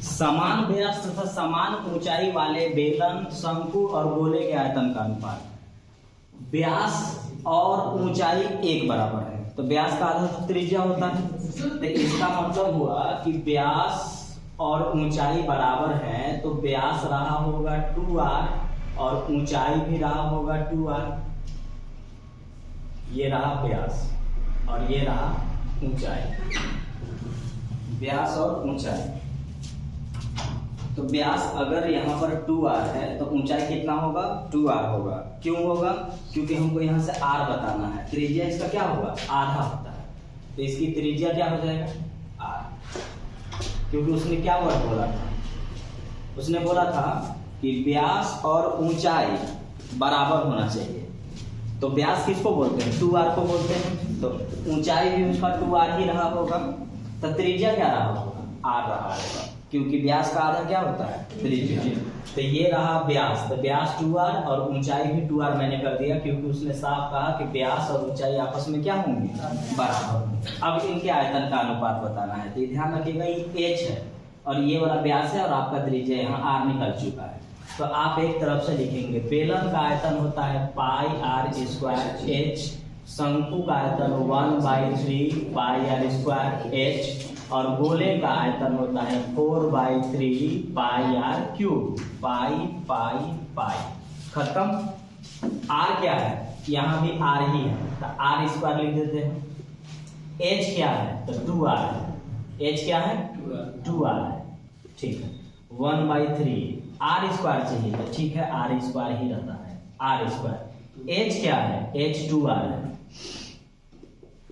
समान व्यास तथा समान ऊंचाई वाले बेलन, शंकु और गोले के आयतन का अनुपात। व्यास और ऊंचाई एक बराबर है, तो व्यास का आधा तो त्रिज्या होता है, तो इसका मतलब हुआ कि व्यास और ऊंचाई बराबर है, तो व्यास रहा होगा 2r और ऊंचाई भी रहा होगा 2r। ये रहा व्यास और ये रहा ऊंचाई, व्यास और ऊंचाई। तो व्यास अगर यहाँ पर 2r है तो ऊंचाई कितना होगा? 2r होगा। क्यों होगा? क्योंकि हमको यहाँ से r बताना है। त्रिज्या इसका क्या होगा? आधा होता है, तो इसकी त्रिज्या क्या हो जाएगा? r। क्योंकि उसने क्या वर्ड बोला था? उसने बोला था कि व्यास और ऊंचाई बराबर होना चाहिए। तो व्यास किसको बोलते हैं? 2r को बोलते हैं। तो ऊंचाई भी उसका 2r ही रहा होगा, तो त्रिज्या क्या रहा होगा? r रहा होगा, क्योंकि व्यास का आधा क्या होता है? त्रिज्या। तो ये रहा व्यास, तो व्यास 2r और ऊंचाई भी 2r मैंने कर दिया, क्योंकि उसने साफ कहा कि व्यास और ऊंचाई आपस में क्या होंगे? बराबर। अब इनके आयतन का अनुपात बताना है, तो ध्यान रखिएगा ये h है और ये वाला व्यास है और आपका त्रिज्या यहाँ r निकल चुका है। तो आप एक तरफ से लिखेंगे बेलन का आयतन होता है पाई आर स्क्वायर एच, शंकु का आयतन 1/3 पाई आर स्क्वायर एच और गोले का आयतन होता है 4/3 पाई आर क्यूब। पाई पाई पाई खत्म। आर क्या है? यहाँ भी आर ही है, तो आर स्क्वायर लिख देते हैं। एच क्या है? तो 2r है। एच क्या है? 2r है, ठीक है। 1/3 आर स्क्वायर चाहिए, तो ठीक है आर स्क्वायर ही रहता है, आर स्क्वायर। एच क्या है? एच 2r है,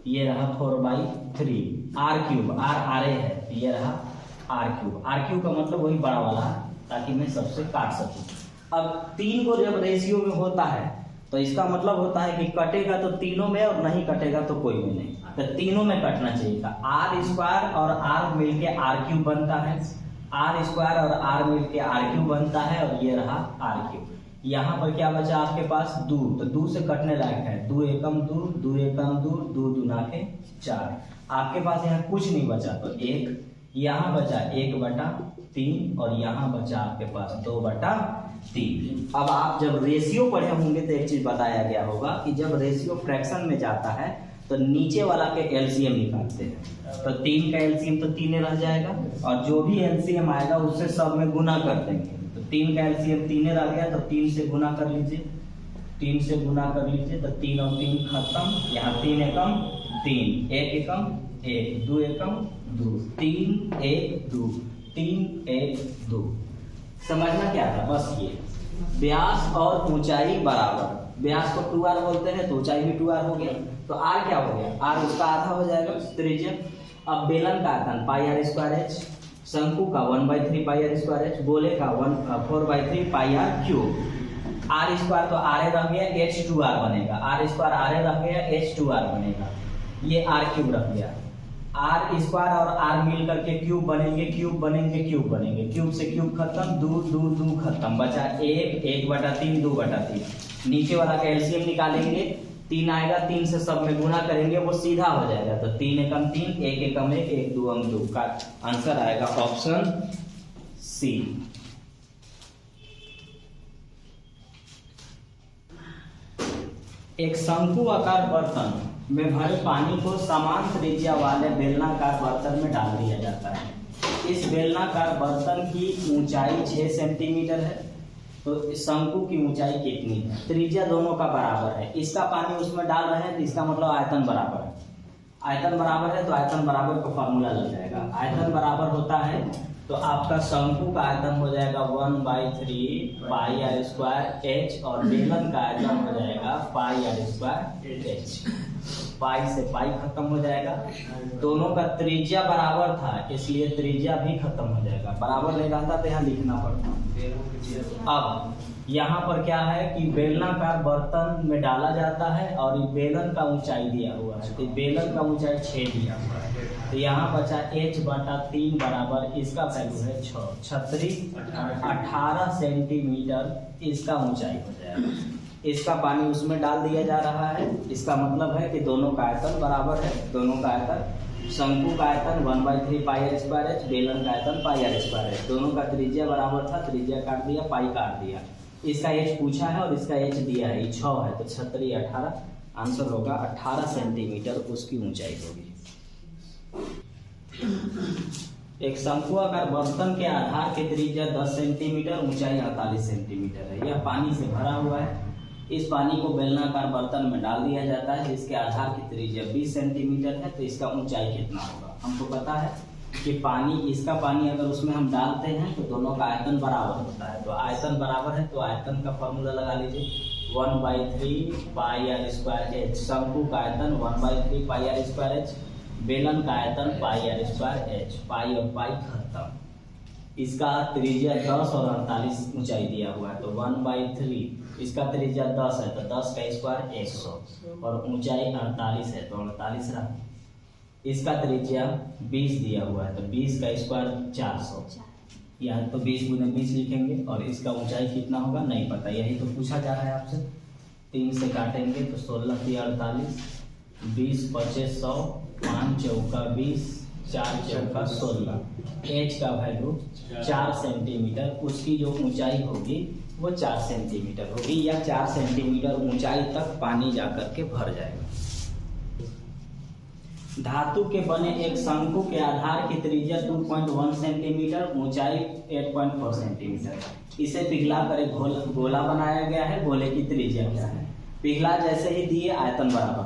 ये रहा 4/3 आर क्यूब। आर आर है, ये रहा आर क्यूब। आर क्यूब का मतलब वही बड़ा वाला है, ताकि मैं सबसे काट सकूं। अब 3 को जब रेशियो में होता है तो इसका मतलब होता है कि कटेगा तो तीनों में और नहीं कटेगा तो कोई में नहीं, तो तीनों में कटना चाहिए था। आर स्क्वायर और आर मिलके आर क्यूब बनता है, आर स्क्वायर और आर मिलके आर क्यूब बनता है, और ये रहा आर क्यूब। यहाँ पर क्या बचा आपके पास? 2, तो 2 से कटने लायक है। 2 एकम 2, 2 एकम 2, 2 दूना के 4। आपके पास यहाँ कुछ नहीं बचा, तो 1 यहाँ बचा 1/3 और यहाँ बचा आपके पास 2/3। अब आप जब रेशियो पढ़े होंगे तो एक चीज बताया गया होगा कि जब रेशियो फ्रैक्शन में जाता है तो नीचे वाला के एलसीएम निकालते हैं, तो 3 का एलसीएम तो 3 रह जाएगा और जो भी एलसीएम आएगा उससे सब में गुना कर देंगे। तो 3 का एलसीएम 3 रह गया, तो 3 से गुना कर लीजिए, 3 से गुना कर लीजिए, तो 3 और 3 खत्म। यहाँ 3 एकम 3, 1 एकम 1, 2 एकम 2, 3 1 2, 3 1 2। समझना क्या था? बस ये व्यास और ऊंचाई बराबर। व्यास को 2r बोलते हैं तो ऊंचाई भी 2r हो गया, तो r क्या हो गया? r उसका आधा हो जाएगा, त्रिज्या। अब बेलन का आयतन पाई आर स्क्वायर एच, शंकु का 1/3 पाई आर स्क्वायर एच, गोले का 4/3 पाई आर क्यूब। आर स्क्वायर तो आर रह गया, एच 2r बनेगा। आर स्क्वायर आर रह गया, एच 2r बनेगा। ये आर क्यूब रह गया। आर स्क्वायर और आर मिल करके क्यूब बनेंगे, क्यूब बनेंगे, क्यूब बनेंगे। क्यूब से क्यूब खत्म, 2 2 2 खत्म, बचा 1 1/3 2/3। नीचे वाला का एलसीएम निकालेंगे, 3 आएगा, 3 से सब में गुना करेंगे, वो सीधा हो जाएगा। तो 3 एकम 3, 1 एकम 1, 1 2 2 का आंसर आएगा ऑप्शन सी। एक शंकु आकार बर्तन में भरे पानी को समान त्रिज्या वाले बेलनाकार बर्तन में डाल दिया जाता है। इस बेलनाकार बर्तन की ऊंचाई 6 सेंटीमीटर है, तो शंकु की ऊंचाई कितनी है? त्रिज्या दोनों का बराबर है, इसका पानी उसमें डाल रहे हैं तो इसका मतलब आयतन बराबर है। आयतन बराबर है तो आयतन बराबर का फॉर्मूला लग जाएगा। आयतन बराबर होता है तो आपका शंकु का आयतन हो जाएगा 1/3 पाई आर स्क्वायर एच और बेलन का आयतन हो जाएगा पाई आर स्क्वायर एच। पाई से पाई खत्म हो जाएगा। दोनों का त्रिज्या बराबर था इसलिए त्रिज्या भी खत्म हो जाएगा, बराबर नहीं रहता तो यहाँ लिखना पड़ता। अब यहाँ पर क्या है कि बेलनाकार बर्तन में डाला जाता है और ये बेलन का ऊंचाई दिया हुआ है, तो बेलन का ऊंचाई 6 दिया हुआ है, तो यहाँ बचा h/3 बराबर इसका वैल्यू है 6, 18 सेंटीमीटर इसका ऊंचाई हो जाएगा। इसका पानी उसमें डाल दिया जा रहा है, इसका मतलब है कि दोनों का आयतन बराबर है, दोनों का आयतन शंकु का आयतन 1/3 पाई आर स्क्वायर एच, बेलन का आयतन पाई आर स्क्वायर एच। दोनों का त्रिज्या बराबर था, त्रिज्या काट दिया, पाई काट दिया। इसका एच पूछा है और इसका एच दिया है, 6 है, तो 6 18, आंसर होगा 18 सेंटीमीटर उसकी ऊंचाई होगी। एक शंकुआकार बर्तन के आधार की त्रिज्या 10 सेंटीमीटर, ऊंचाई 48 सेंटीमीटर है। यह पानी से भरा हुआ है। इस पानी को बेलनाकार बर्तन में डाल दिया जाता है जिसके आधार की त्रिज्या 20 सेंटीमीटर है। तो इसका ऊंचाई कितना होगा? हमको पता है कि पानी, इसका पानी अगर उसमें हम डालते हैं तो दोनों का आयतन बराबर होता है। तो आयतन बराबर है तो आयतन का फॉर्मूला लगा लीजिए, 1/3 पाई आर स्क्वायर एच। शंकु का आयतन 1/3 पाई आर स्क्वायर एच, बेलन का आयतन पाई आर स्क्वायर एच। पाई और पाई खत्म। इसका त्रिज्या 10 और 48 ऊंचाई दिया हुआ है, तो 1/3, इसका त्रिज्या 10 है तो 10 का स्क्वायर 100 और ऊंचाई 48 है तो 48 रहा। इसका त्रिज्या 20 दिया हुआ है तो 20 का स्क्वायर 400, या तो 20 गुने 20 लिखेंगे। और इसका ऊंचाई कितना होगा नहीं पता, यही तो पूछा जा रहा है आपसे। 3 से काटेंगे तो 16 × 48, 20 × 25 100, 5 चौका 20, 4 चौका 16। एच का वैल्यू 4 सेंटीमीटर, उसकी जो ऊंचाई होगी वो 4 सेंटीमीटर होगी, या 4 सेंटीमीटर ऊंचाई तक पानी जाकर के भर जाएगा। धातु के बने एक शंकु के आधार की त्रिज्या 2.1 सेंटीमीटर, ऊंचाई 8.4 सेंटीमीटर। इसे पिघला कर एक गोला बनाया गया है। गोले की त्रिज्या क्या है? पिघला जैसे ही दिए आयतन बराबर,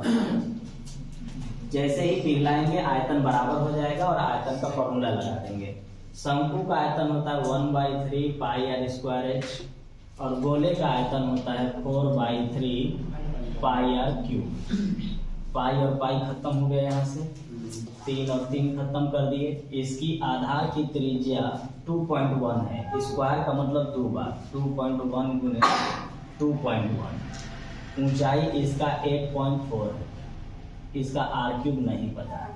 जैसे ही पिघलाएंगे आयतन बराबर हो जाएगा और आयतन का फॉर्मूला लगा देंगे। शंकु का आयतन होता है 1/3 पाई आर स्क्वायर एच और गोले का आयतन होता है 4/3 पाई आर क्यूब। पाई और पाई खत्म हो गया, यहाँ से 3 और 3 खत्म कर दिए। इसकी आधार की त्रिज्या 2.1 है, स्क्वायर का मतलब 2 बार, 2.1 गुने 2.1। ऊंचाई इसका 8.4 है। इसका आर क्यूब नहीं पता है,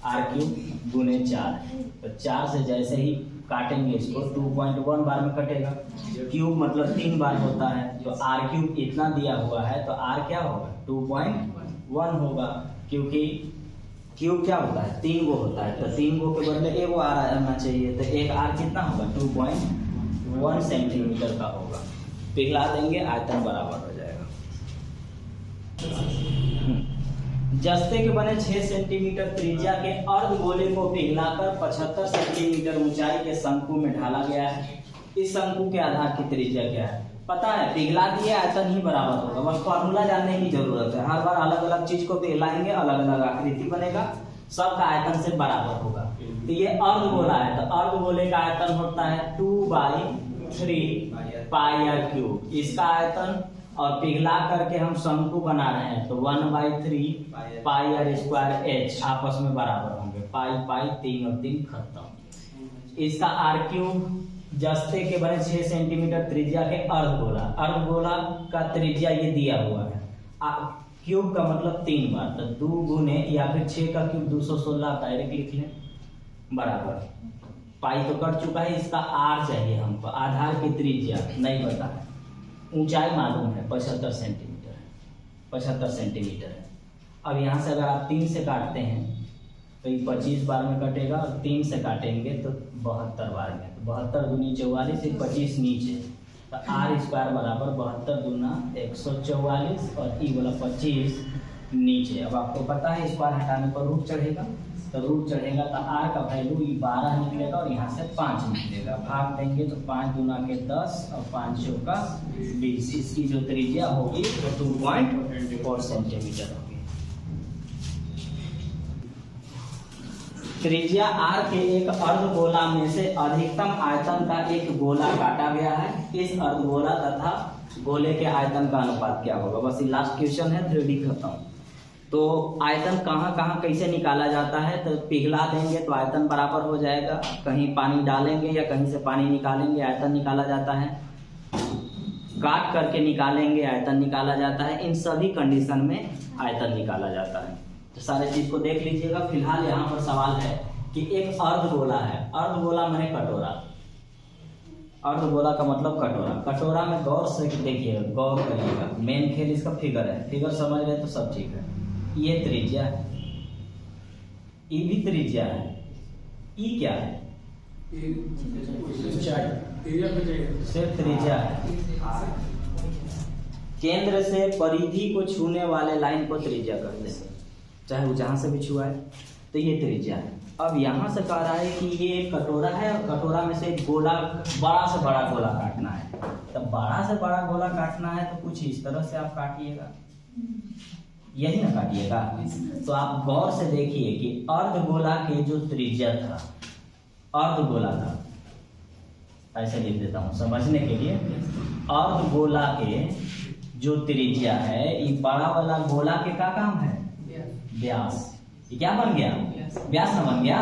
आर क्यूब गुने 4 है, तो 4 से जैसे ही काटेंगे इसको 2.1 बार में कटेगा। क्यूब मतलब 3 बार होता है, तो आर क्यूब इतना दिया हुआ है तो आर क्या होगा? 2.1 होगा, क्योंकि क्यूब क्या होता है? 3 गो होता है, तो 3 गो के बदले 1 आर आना चाहिए, तो एक आर कितना होगा? 2.1 सेंटीमीटर का होगा। पिघला देंगे आयतन बराबर हो जाएगा। जस्ते के बने 6 सेंटीमीटर त्रिज्या के अर्धगोले को पिघलाकर 75 सेंटीमीटर ऊंचाई के शंकु में ढाला गया है। इस शंकु के आधार की त्रिज्या क्या है? पता है, पिघला दिए आयतन ही बराबर होगा, बस फॉर्मूला जानने की जरूरत है। हर बार अलग अलग चीज को पिघलाएंगे, अलग अलग आकृति बनेगा, सबका आयतन से बराबर होगा। तो ये अर्धगोला है, तो अर्धगोले का आयतन होता है 2/3 पाई आर क्यूब। इसका आयतन और पिघला करके हम शंकु बना रहे हैं तो 1/3 पाई आर स्क्वायर एच आपस में बराबर होंगे। पाई पाई 3 और 3 खत्म। इसका आर क्यूब जस्ते के बने 6 सेंटीमीटर त्रिज्या के अर्धगोला, अर्धगोला का त्रिज्या ये दिया हुआ है। क्यूब का मतलब 3 बार, तो 2 गुने या फिर 6 का क्यूब 216 डायरेक्ट लिख लें बराबर। पाई तो कट चुका है, इसका आर चाहिए हमको, आधार की त्रिज्या नहीं पता है। ऊंचाई मालूम है 75 सेंटीमीटर है, 75 सेंटीमीटर है। अब यहाँ से अगर आप 3 से काटते हैं तो ये 25 बार में कटेगा, और 3 से काटेंगे तो 72 बार में, तो 72 दूनी 44, 25 नीचे, तो आर स्क्वायर बराबर 72 दूना 144 और ई वाला 25 नीचे। अब आपको पता है स्क्वायर हटाने पर रूट चढ़ेगा, तो रूट चढ़ेगा तो आर का वैल्यू 12 निकलेगा और यहाँ से 5 निकलेगा। भाग देंगे तो 5 दूना के 10 और 5 चौका 20। इसकी जो त्रिज्या होगी वो 2.4 सेंटीमीटर होगी। त्रिज्या आर के एक अर्धगोला में से अधिकतम आयतन का एक गोला काटा गया है। इस अर्धगोला तथा गोले के आयतन का अनुपात क्या होगा? बस ये लास्ट क्वेश्चन है, 3D खत्म। तो आयतन कहाँ कहाँ कैसे निकाला जाता है? तो पिघला देंगे तो आयतन बराबर हो जाएगा, कहीं पानी डालेंगे या कहीं से पानी निकालेंगे आयतन निकाला जाता है, काट करके निकालेंगे आयतन निकाला जाता है। इन सभी कंडीशन में आयतन निकाला जाता है। तो सारे चीज को देख लीजिएगा। फिलहाल यहाँ पर सवाल है कि एक अर्धगोला है, अर्धगोला माने कटोरा, अर्धगोला का मतलब कटोरा। कटोरा में गौर से देखिएगा, गौर करिएगा, मेन खेल इसका फिगर है, फिगर समझ रहे तो सब ठीक है। ये त्रिज्या है, ई भी त्रिज्या है, ई क्या है? सिर्फ त्रिज्या है। केंद्र से परिधि को छूने वाले लाइन को त्रिज्या कहते हैं, चाहे वो जहां से भी छुआ है, तो ये त्रिज्या है। अब यहाँ से कह रहा है कि ये एक कटोरा है और कटोरा में से एक गोला, बड़ा से बड़ा गोला काटना है। तो बड़ा से बड़ा गोला काटना है तो कुछ इस तरह से आप काटिएगा, यही ना काटिएगा। तो आप गौर से देखिए कि अर्धगोला के जो त्रिज्या था, अर्धगोला था, ऐसे लिख देता हूं समझने के लिए। अर्धगोला के जो त्रिज्या है, ये बड़ा वाला गोला के का काम है? व्यास। ये क्या बन गया? व्यास ना बन गया।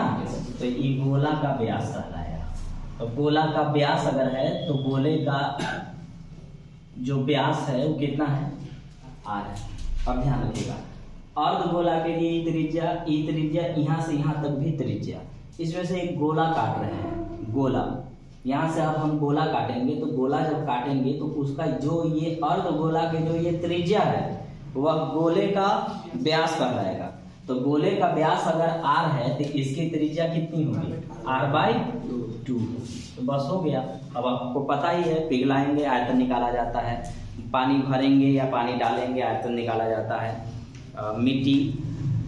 तो ये गोला का व्यास कहलाया। तो गोला का व्यास अगर है तो गोले का जो व्यास है वो कितना है? आर है। अब ध्यान रखिएगा, अर्धगोला के लिए त्रिज्या यहाँ से यहाँ तक भी त्रिज्या। इसमें से एक गोला काट रहे हैं, गोला यहाँ से अब हम गोला काटेंगे, तो गोला जब काटेंगे तो उसका जो ये अर्धगोला के जो ये त्रिज्या है वह गोले का व्यास कहलाएगा। तो गोले का व्यास अगर r है तो इसकी त्रिज्या कितनी होगी? r/2। तो बस हो गया। अब आपको पता ही है, पिघलाएंगे आयतन निकाला जाता है, पानी भरेंगे या पानी डालेंगे आयतन निकाला जाता है, मिट्टी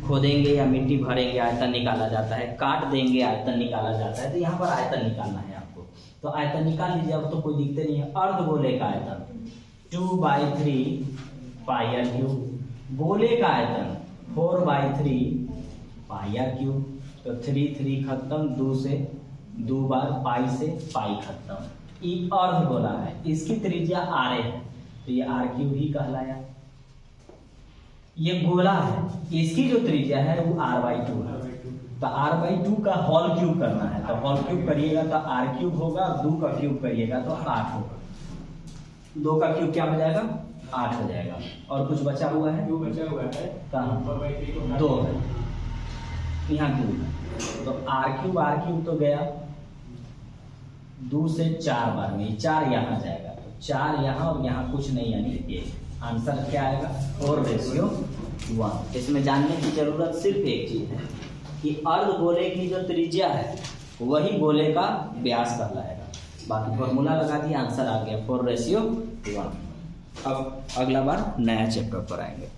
खोदेंगे या मिट्टी भरेंगे आयतन निकाला जाता है, काट देंगे आयतन निकाला जाता है। तो यहाँ पर आयतन निकालना है आपको, तो आयतन निकाल लीजिए। अब तो कोई दिक्कत नहीं है। अर्धगोले का आयतन 2/3 πr3, गोले का आयतन 4/3 πr3। तो 3 खत्म, 2 से 2 बार पाई से पाई खत्म। ये अर्धगोला है, इसकी त्रिज्या r है, तो ये r³ ही कहलाया। ये गोला है, इसकी जो त्रिज्या है वो r/2 है। तो r/2 का होल क्यूब करना है, तो होल क्यूब करिएगा तो r³ होगा, 2 का क्यूब करिएगा तो 8 होगा। 2 का क्यूब क्या हो जाएगा? 8 हो जाएगा। और कुछ बचा हुआ है? 2 बचा हुआ है। कहाँ? 2 है, यहाँ क्यूब। तो r³ तो गया 2 से 4 बार में, 4 यहाँ जाएगा, तो 4 यहाँ और यहाँ कुछ नहीं, यानी ये आंसर क्या आएगा? 4/1। इसमें जानने की जरूरत सिर्फ एक चीज है कि अर्धगोले की जो त्रिज्या है वही गोले का व्यास कहलाएगा। बाकी फॉर्मूला लगा दिया, आंसर आ गया 4/1। अब अगला बार नया चैप्टर पर आएंगे।